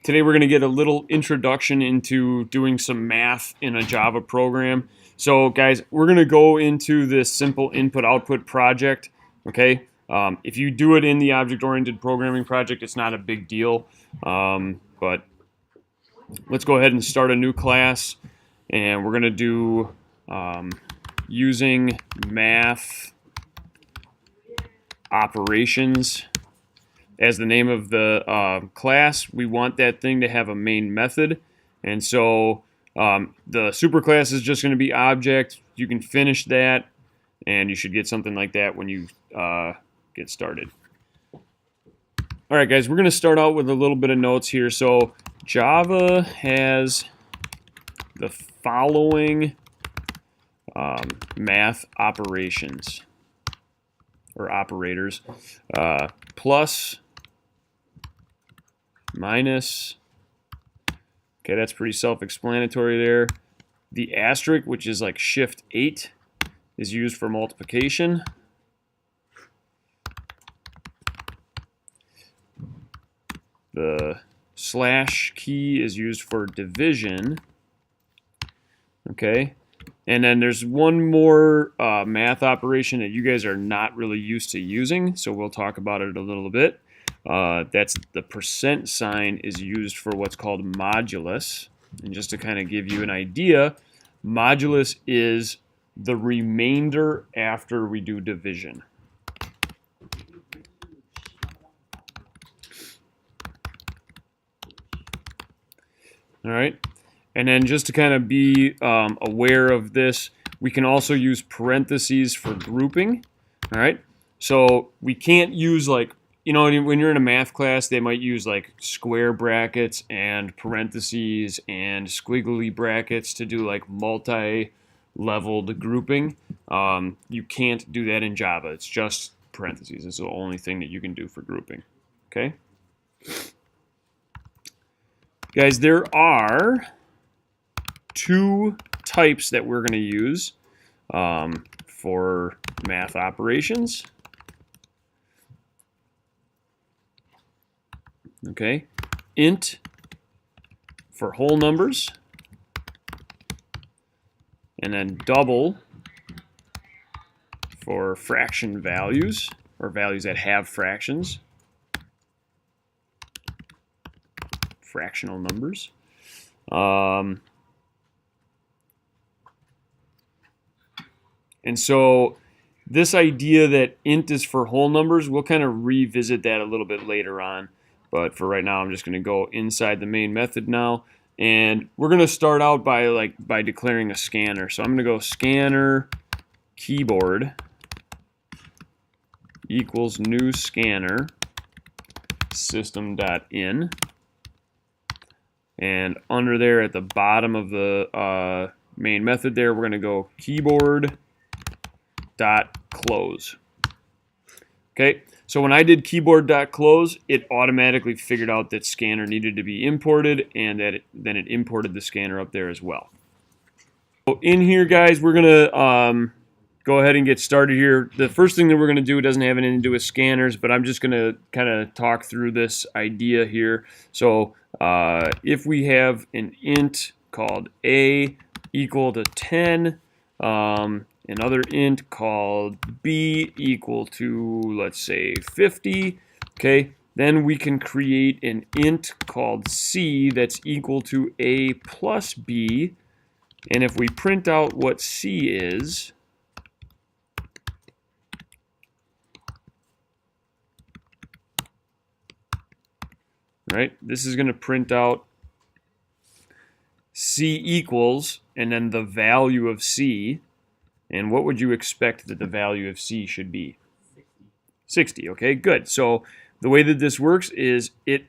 Today we're going to get a little introduction into doing some math in a Java program. So guys, we're going to go into this simple input-output project, okay? If you do it in the object-oriented programming project, it's not a big deal, but let's go ahead and start a new class, and we're going to do using math operations as the name of the class. We want that thing to have a main method, and so the superclass is just going to be object. You can finish that, and you should get something like that when you get started. All right, guys, we're going to start out with a little bit of notes here. So Java has the following math operations or operators: plus, minus. Okay, that's pretty self-explanatory there. The asterisk, which is like shift 8, is used for multiplication. The slash key is used for division. Okay, and then there's one more math operation that you guys are not really used to using, so we'll talk about it a little bit. That's the percent sign is used for what's called modulus. And just to kind of give you an idea, modulus is the remainder after we do division. All right, and then just to kind of be aware of this, we can also use parentheses for grouping. All right, so we can't use, like, you know, when you're in a math class, they might use like square brackets and parentheses and squiggly brackets to do like multi-leveled grouping. You can't do that in Java. It's just parentheses. It's the only thing that you can do for grouping. Okay? Guys, there are two types that we're going to use for math operations. Okay, int for whole numbers, and then double for fraction values, or values that have fractions, fractional numbers. And so this idea that int is for whole numbers, we'll kind of revisit that a little bit later on. But for right now, I'm just going to go inside the main method now, and we're going to start out by declaring a scanner. So I'm going to go scanner keyboard equals new scanner system.in, and under there at the bottom of the main method there, we're going to go keyboard dot close. Okay. So when I did keyboard.close, it automatically figured out that scanner needed to be imported, and that then it imported the scanner up there as well. So in here, guys, we're going to go ahead and get started here. The first thing that we're going to do doesn't have anything to do with scanners, but I'm just going to kind of talk through this idea here. So if we have an int called a equal to 10, another int called b equal to, let's say, 50, okay, then we can create an int called c that's equal to a plus b, and if we print out what c is, right, this is going to print out c equals, and then the value of c. And what would you expect that the value of c should be? 60. Okay, good. So the way that this works is it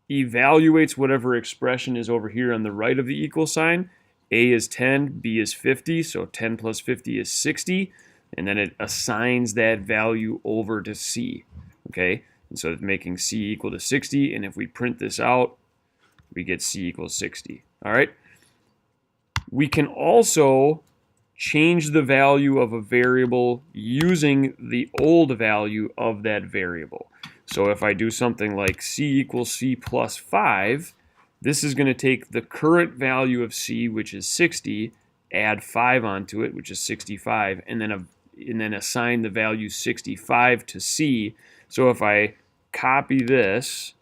evaluates whatever expression is over here on the right of the equal sign. A is 10, b is 50, so 10 plus 50 is 60, and then it assigns that value over to c. Okay, and so it's making c equal to 60, and if we print this out, we get c equals 60. All right. We can also change the value of a variable using the old value of that variable. So if I do something like c equals c plus 5, this is going to take the current value of C, which is 60, add 5 onto it, which is 65, and then assign the value 65 to C. So if I copy this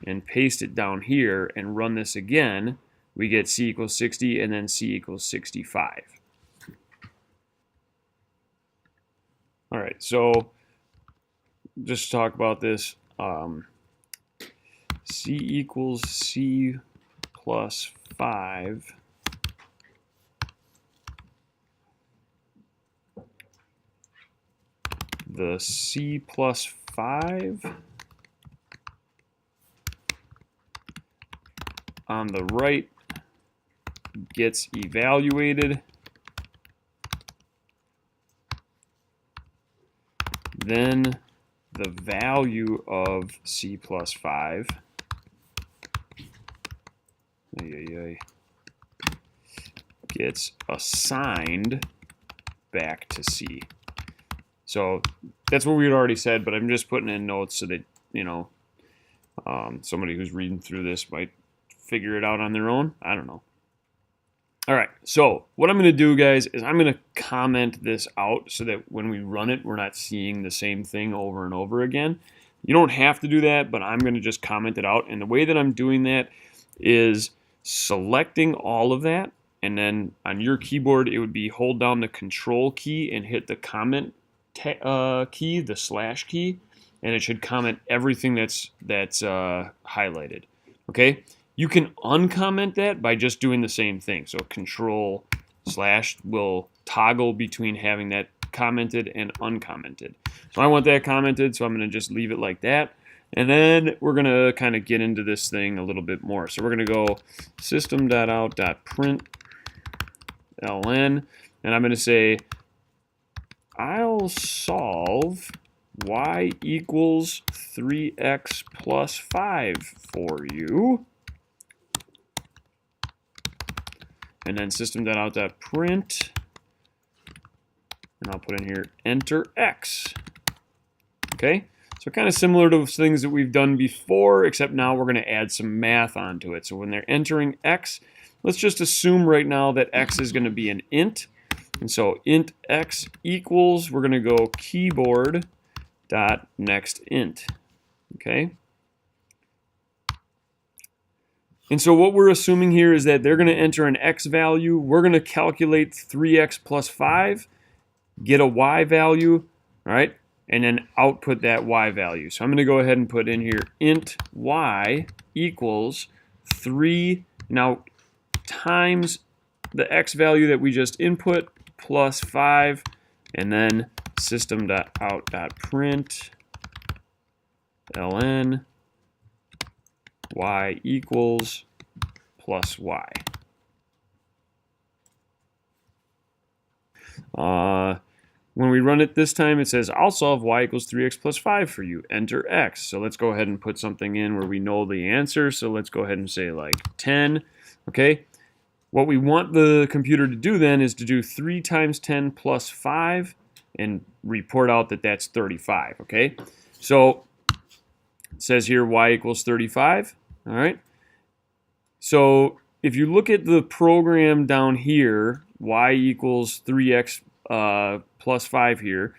and paste it down here and run this again, we get C equals 60 and then C equals 65. All right, so just to talk about this, C equals C plus 5. The C plus 5 on the right gets evaluated. Then the value of C plus 5 gets assigned back to C. So that's what we had already said, but I'm just putting in notes so that, you know, somebody who's reading through this might figure it out on their own. I don't know. All right, so what I'm going to do, guys, is I'm going to comment this out so that when we run it, we're not seeing the same thing over and over again. You don't have to do that, but I'm going to just comment it out. And the way that I'm doing that is selecting all of that, and then on your keyboard, it would be hold down the Control key and hit the comment key, the slash key, and it should comment everything that's highlighted. Okay? You can uncomment that by just doing the same thing. So Control slash will toggle between having that commented and uncommented. So I want that commented, so I'm going to just leave it like that. And then we're going to kind of get into this thing a little bit more. So we're going to go system.out.println, and I'm going to say, I'll solve y equals 3x plus 5 for you. And then system.out.print, and I'll put in here enter x. Okay, so kind of similar to things that we've done before, except now we're going to add some math onto it. So when they're entering x, let's just assume right now that x is going to be an int. And so int x equals, we're going to go keyboard.nextInt. Okay. And so what we're assuming here is that they're going to enter an x value. We're going to calculate 3x plus 5, get a y value, all right, and then output that y value. So I'm going to go ahead and put in here int y equals 3 now times the x value that we just input plus 5, and then system.out.println y equals plus y. When we run it this time, it says, I'll solve y equals 3x plus 5 for you. Enter x. So let's go ahead and put something in where we know the answer. So let's go ahead and say like 10. Okay. What we want the computer to do then is to do 3 times 10 plus 5 and report out that that's 35. Okay. So it says here y equals 35. All right. So if you look at the program down here, y equals 3x plus 5 here,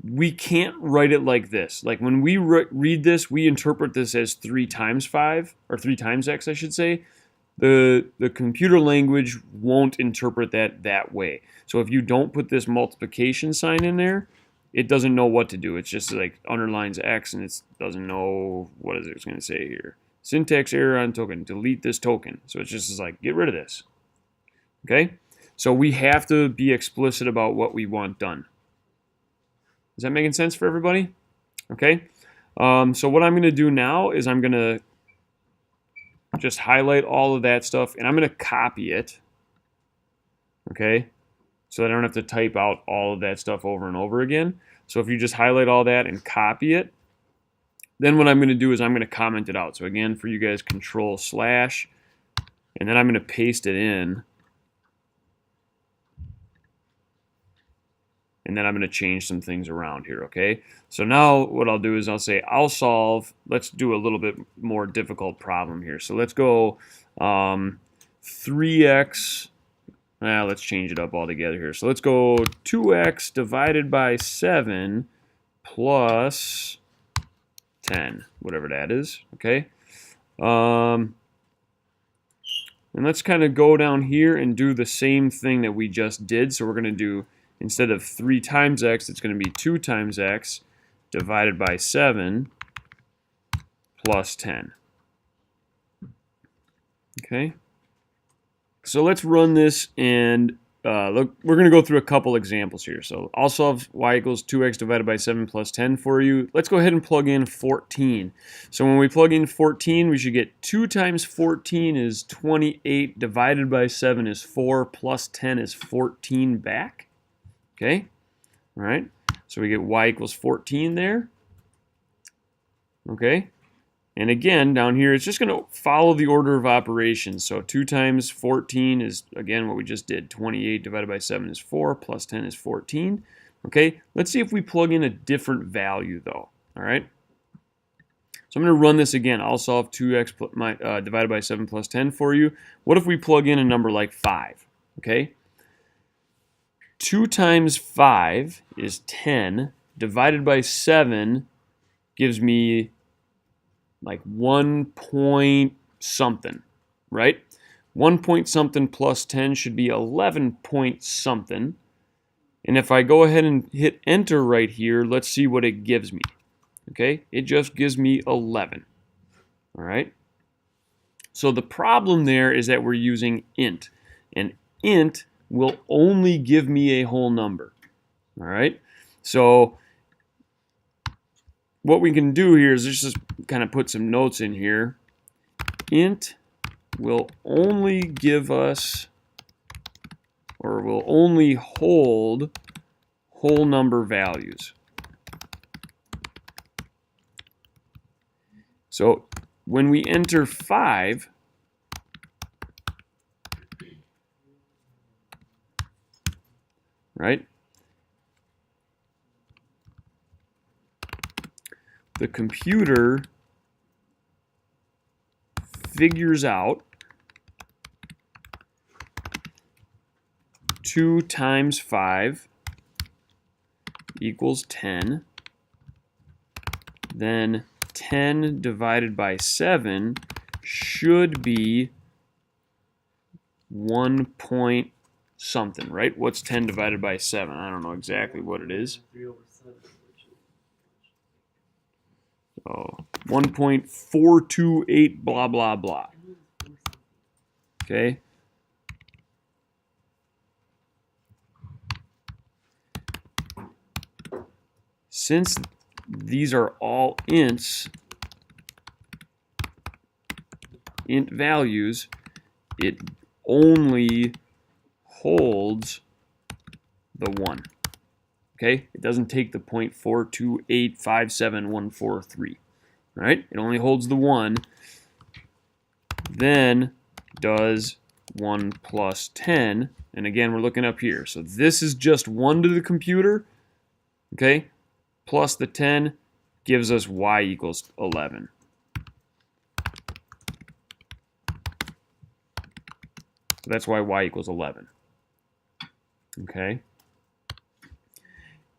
we can't write it like this. Like when we read this, we interpret this as 3 times 5, or 3 times x, I should say. The computer language won't interpret that way. So if you don't put this multiplication sign in there, it doesn't know what to do. It's just like underlines x, and it doesn't know what is it going to say here. Syntax error on token. Delete this token. So it's just like, get rid of this. Okay? So we have to be explicit about what we want done. Is that making sense for everybody? Okay? So what I'm going to do now is I'm going to just highlight all of that stuff, and I'm going to copy it. Okay? So that I don't have to type out all of that stuff over and over again. So if you just highlight all that and copy it, then what I'm going to do is I'm going to comment it out. So again, for you guys, Control slash, and then I'm going to paste it in. and then I'm going to change some things around here, okay? So now what I'll do is I'll say I'll solve, let's do a little bit more difficult problem here. So let's go 3x, let's change it up altogether here. So let's go 2x divided by 7 plus 10, whatever that is, okay? And let's kind of go down here and do the same thing that we just did. So we're going to do, instead of 3 times x, it's going to be 2 times x divided by 7 plus 10. Okay? So let's run this, and look, we're going to go through a couple examples here. So I'll solve y equals 2x divided by 7 plus 10 for you. Let's go ahead and plug in 14. So when we plug in 14, we should get 2 times 14 is 28, divided by 7 is 4, plus 10 is 14 back. Okay? All right? So we get y equals 14 there. Okay? And again, down here, it's just going to follow the order of operations. So 2 times 14 is, again, what we just did. 28 divided by 7 is 4, plus 10 is 14. Okay, let's see if we plug in a different value, though. All right? So I'm going to run this again. I'll solve 2x divided by 7 plus 10 for you. What if we plug in a number like 5? Okay? 2 times 5 is 10, divided by 7 gives me like 1 point something, right? 1 point something plus 10 should be 11 point something. And if I go ahead and hit enter right here, let's see what it gives me. Okay, it just gives me 11. All right. So the problem there is that we're using int, and int will only give me a whole number. All right. So what we can do here is just kind of put some notes in here. Int will only give us, or will only hold, whole number values. So when we enter 5, right? The computer figures out 2 times 5 equals 10. Then 10 divided by 7 should be 1 point something, right? What's 10 divided by 7? I don't know exactly what it is. So 1.428 blah, blah, blah. Okay. Since these are all ints, int values, it only holds the 1. Okay, it doesn't take the 0.4285714.3. All right, it only holds the 1. Then does 1 plus 10, and again we're looking up here. So this is just 1 to the computer. Okay, plus the 10 gives us y equals 11. So that's why y equals 11. Okay.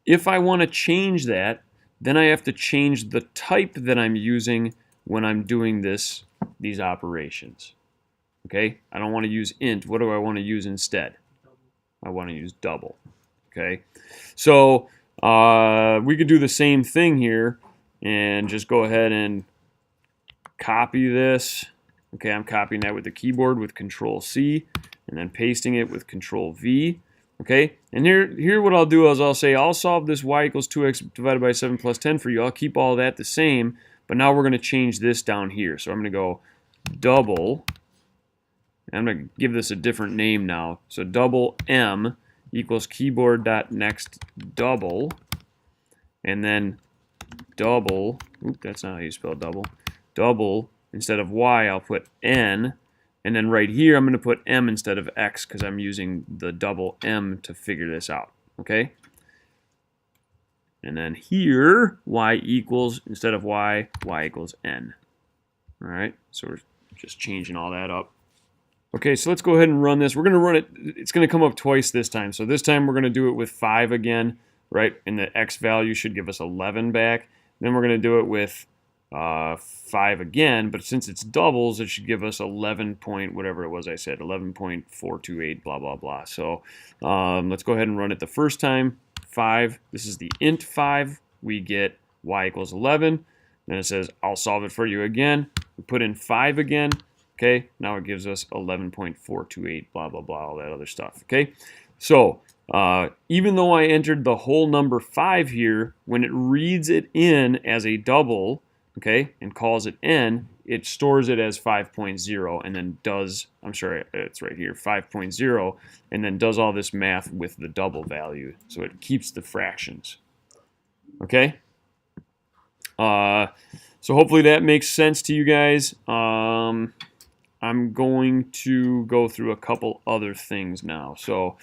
If I want to change that, then I have to change the type that I'm using when I'm doing these operations. Okay? I don't want to use int. What do I want to use instead? I want to use double. Okay? So we could do the same thing here and just go ahead and copy this. Okay, I'm copying that with the keyboard with Control-C and then pasting it with Control-V. Okay, and here what I'll do is I'll say I'll solve this y equals 2x divided by 7 plus 10 for you. I'll keep all that the same, but now we're going to change this down here. So I'm going to go double, I'm going to give this a different name now. So double m equals keyboard.next double, and then double, that's not how you spell double, double, instead of y I'll put n. And then right here, I'm going to put m instead of x because I'm using the double m to figure this out. Okay? And then here, y equals, instead of y equals n. All right, so we're just changing all that up. Okay, so let's go ahead and run this. We're going to run it. It's going to come up twice this time. So this time we're going to do it with 5 again, right? And the x value should give us 11 back. Then we're going to do it with 5 again, but since it's doubles, it should give us 11 point, whatever it was I said, 11.428, blah, blah, blah. So let's go ahead and run it the first time. 5, this is the int 5. We get y equals 11. Then it says, I'll solve it for you again. We put in 5 again. Okay, now it gives us 11.428, blah, blah, blah, all that other stuff. Okay, so even though I entered the whole number 5 here, when it reads it in as a double, okay, and calls it n, it stores it as 5.0 and then does, I'm sorry, it's right here, 5.0, and then does all this math with the double value. So it keeps the fractions. Okay? So hopefully that makes sense to you guys. I'm going to go through a couple other things now. So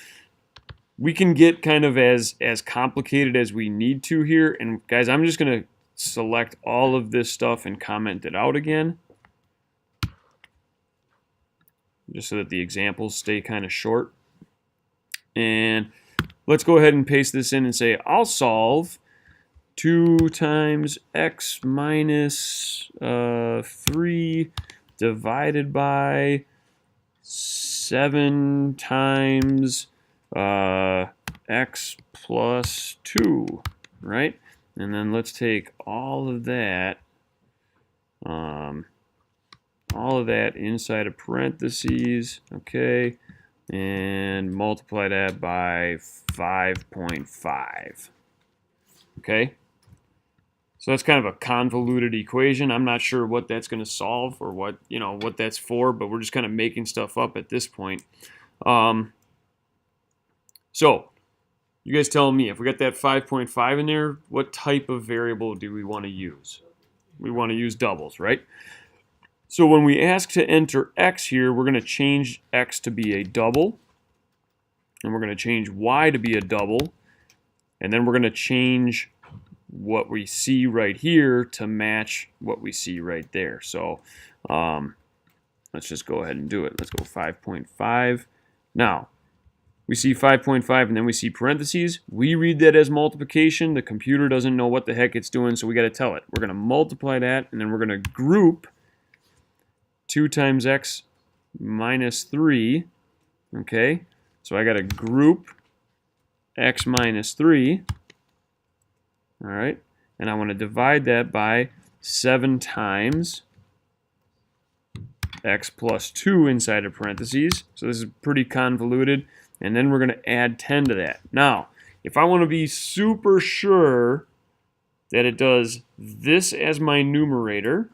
we can get kind of as complicated as we need to here. And guys, I'm just going to select all of this stuff and comment it out again, just so that the examples stay kind of short. And let's go ahead and paste this in and say, I'll solve 2 times x minus 3 divided by 7 times x plus 2, right? And then let's take all of that inside of parentheses, okay, and multiply that by 5.5, okay? So that's kind of a convoluted equation. I'm not sure what that's going to solve or what that's for, but we're just kind of making stuff up at this point. So you guys tell me, if we got that 5.5 in there, what type of variable do we want to use? We want to use doubles, right? So when we ask to enter x here, we're going to change x to be a double, and we're going to change y to be a double, and then we're going to change what we see right here to match what we see right there. So let's just go ahead and do it. Let's go 5.5. Now, we see 5.5 and then we see parentheses. We read that as multiplication. The computer doesn't know what the heck it's doing, so we got to tell it. We're going to multiply that, and then we're going to group 2 times x minus 3. Okay, so I got to group x minus 3. All right, and I want to divide that by 7 times x plus 2 inside of parentheses. So this is pretty convoluted. And then we're going to add 10 to that. Now, if I want to be super sure that it does this as my numerator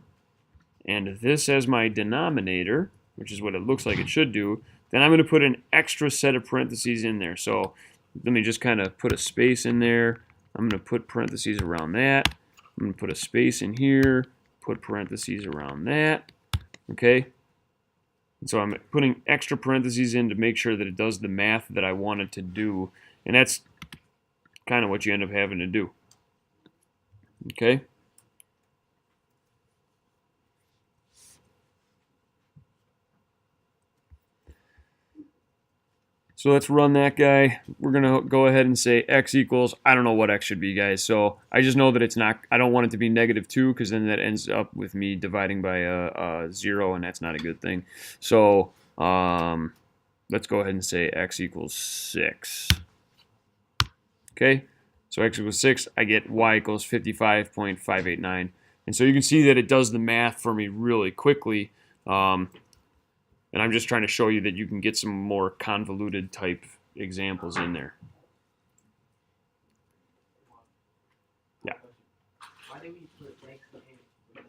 and this as my denominator, which is what it looks like it should do, then I'm going to put an extra set of parentheses in there. So let me just kind of put a space in there. I'm going to put parentheses around that. I'm going to put a space in here, put parentheses around that. Okay? And so I'm putting extra parentheses in to make sure that it does the math that I want it to do. And that's kind of what you end up having to do. Okay? So let's run that guy. We're going to go ahead and say x equals, I don't know what x should be, guys. So I just know that it's not, I don't want it to be -2 because then that ends up with me dividing by a 0, and that's not a good thing. So let's go ahead and say x equals 6. Okay, so x equals 6, I get y equals 55.589. And so you can see that it does the math for me really quickly. And I'm just trying to show you that you can get some more convoluted type examples in there. Yeah. Why do we put next in?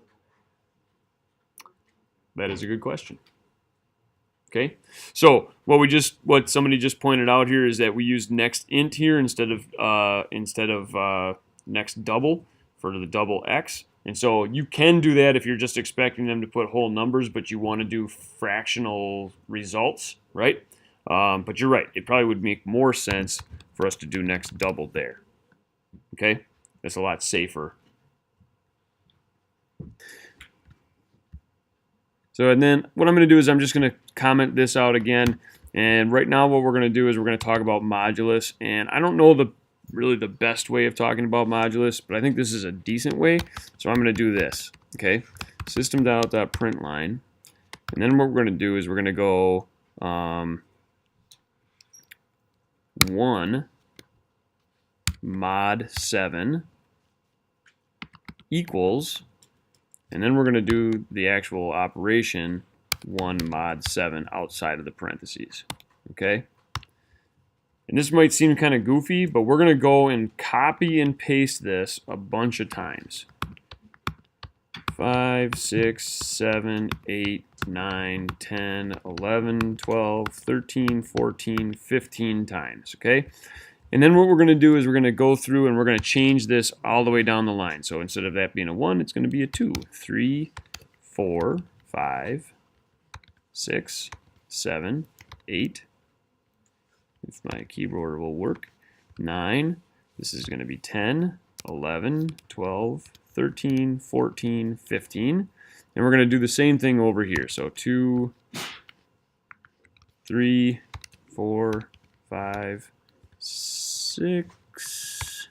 That is a good question. Okay, so what somebody just pointed out here is that we used next int here instead of next double for the double x. And so you can do that if you're just expecting them to put whole numbers, but you want to do fractional results, right? But you're right. It probably would make more sense for us to do next double there. Okay? It's a lot safer. So, and then what I'm going to do is I'm just going to comment this out again. And right now what we're going to do is we're going to talk about modulus. And I don't know really the best way of talking about modulus, but I think this is a decent way. So I'm going to do this. Okay, system.out.println. And then what we're going to do is we're going to go 1 mod 7 equals, and then we're going to do the actual operation 1 mod 7 outside of the parentheses. Okay? And this might seem kind of goofy, but we're going to go and copy and paste this a bunch of times. 5, 6, 7, 8, 9, 10, 11, 12, 13, 14, 15 times. Okay? And then what we're going to do is we're going to go through and we're going to change this all the way down the line. So instead of that being a 1, it's going to be a 2. 3, 4, 5, 6, 7, 8. If my keyboard will work. 9. This is going to be 10, 11, 12, 13, 14, 15. And we're going to do the same thing over here. So 2, 3, 4, 5, 6,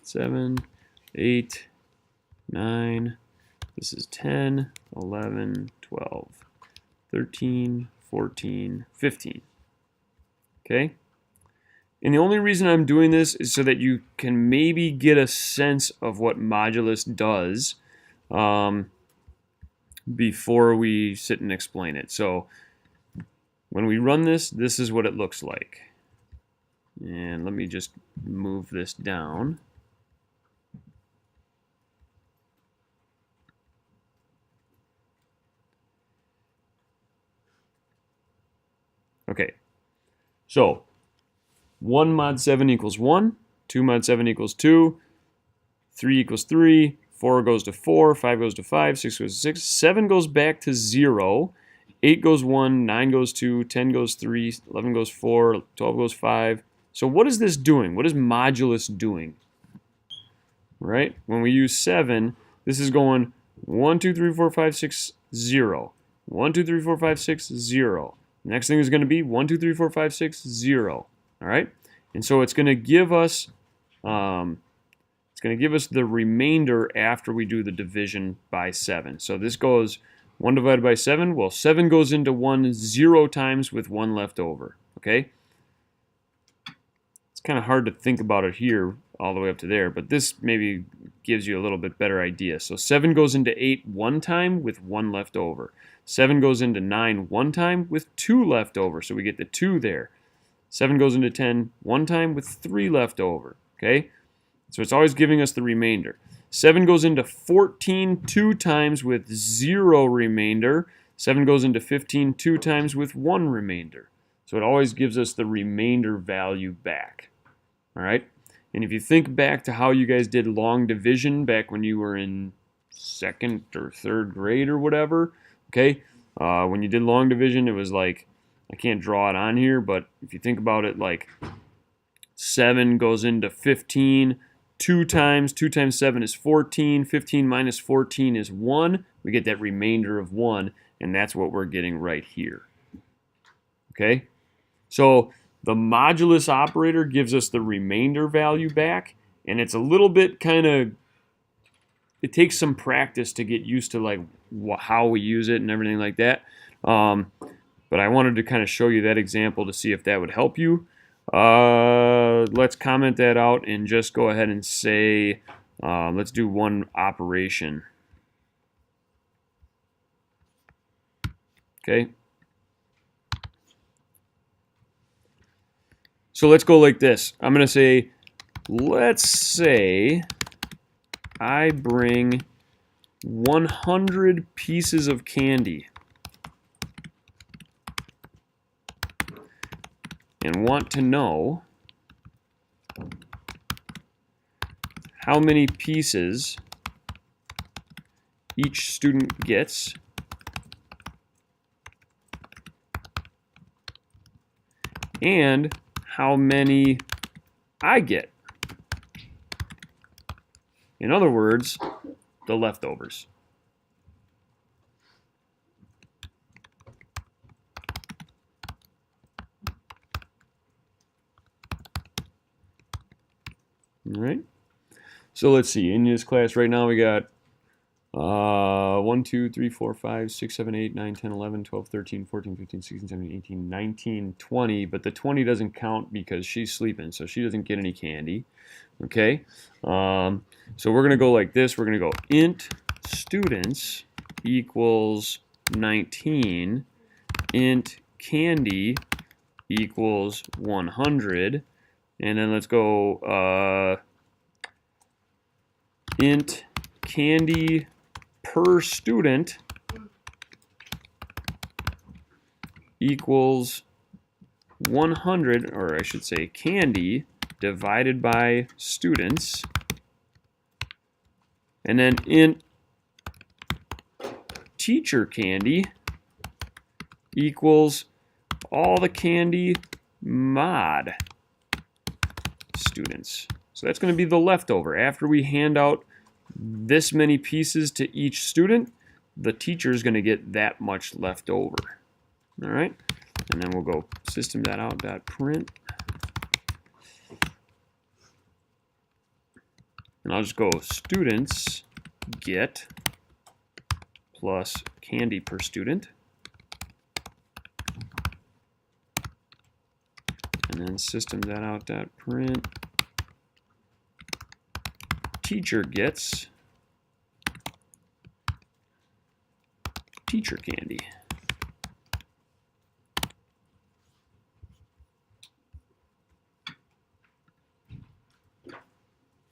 7, 8, 9. This is 10, 11, 12, 13, 14, 15. Okay? And the only reason I'm doing this is so that you can maybe get a sense of what modulus does before we sit and explain it. So when we run this, this is what it looks like. And let me just move this down. Okay, so 1 mod 7 equals 1, 2 mod 7 equals 2, 3 equals 3, 4 goes to 4, 5 goes to 5, 6 goes to 6, 7 goes back to 0, 8 goes 1, 9 goes 2, 10 goes 3, 11 goes 4, 12 goes 5. So what is this doing? What is modulus doing? Right? When we use 7, this is going 1, 2, 3, 4, 5, 6, 0. 1, 2, 3, 4, 5, 6, 0. Next thing is going to be 1, 2, 3, 4, 5, 6, 0. All right? And so it's going to give us the remainder after we do the division by 7. So this goes 1 divided by 7. Well, 7 goes into 1 0 times with 1 left over. Okay? It's kind of hard to think about it here all the way up to there, but this maybe gives you a little bit better idea. So 7 goes into 8 one time with 1 left over. 7 goes into 9 one time with 2 left over, so we get the 2 there. 7 goes into 10 one time with 3 left over. Okay? So it's always giving us the remainder. 7 goes into 14 two times with 0 remainder. 7 goes into 15 two times with 1 remainder. So it always gives us the remainder value back. All right? And if you think back to how you guys did long division back when you were in 2nd or 3rd grade or whatever, okay? When you did long division, it was like, I can't draw it on here, but if you think about it, like 7 goes into 15 two times. 2 times 7 is 14. 15 minus 14 is 1. We get that remainder of 1, and that's what we're getting right here. Okay? So the modulus operator gives us the remainder value back, and it's a little bit kind of, it takes some practice to get used to like how we use it and everything like that. But I wanted to kind of show you that example to see if that would help you. Let's comment that out and just go ahead and say, let's do one operation. Okay. So let's go like this. I'm going to say, let's say I bring 100 pieces of candy and want to know how many pieces each student gets and how many I get. In other words, the leftovers. All right. So let's see. In this class right now we got 1, 2, 3, 4, 5, 6, 7, 8, 9, 10, 11, 12, 13, 14, 15, 16, 17, 18, 19, 20. But the 20 doesn't count because she's sleeping, so she doesn't get any candy. Okay? So we're going to go like this. We're going to go int students equals 19. Int candy equals 100. And then let's go int candy per student equals 100, or I should say candy divided by students. And then int teacher candy equals all the candy mod students. So that's going to be the leftover. After we hand out this many pieces to each student, the teacher is going to get that much left over. All right, and then we'll go system.out.print, and I'll just go students get plus candy per student, and then system.out.print teacher gets teacher candy.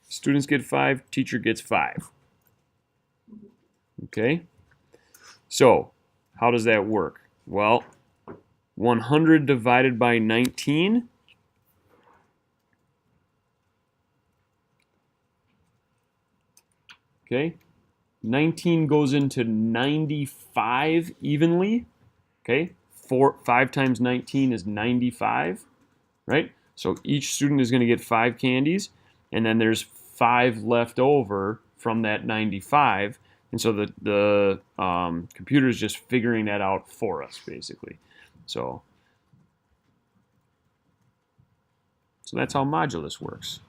Students get 5, teacher gets 5. Okay? So, how does that work? Well, 100 divided by 19. Okay? 19 goes into 95 evenly. Okay? 5 times 19 is 95. Right? So each student is going to get 5 candies, and then there's 5 left over from that 95, and so the computer is just figuring that out for us, basically. So that's how Modulus works.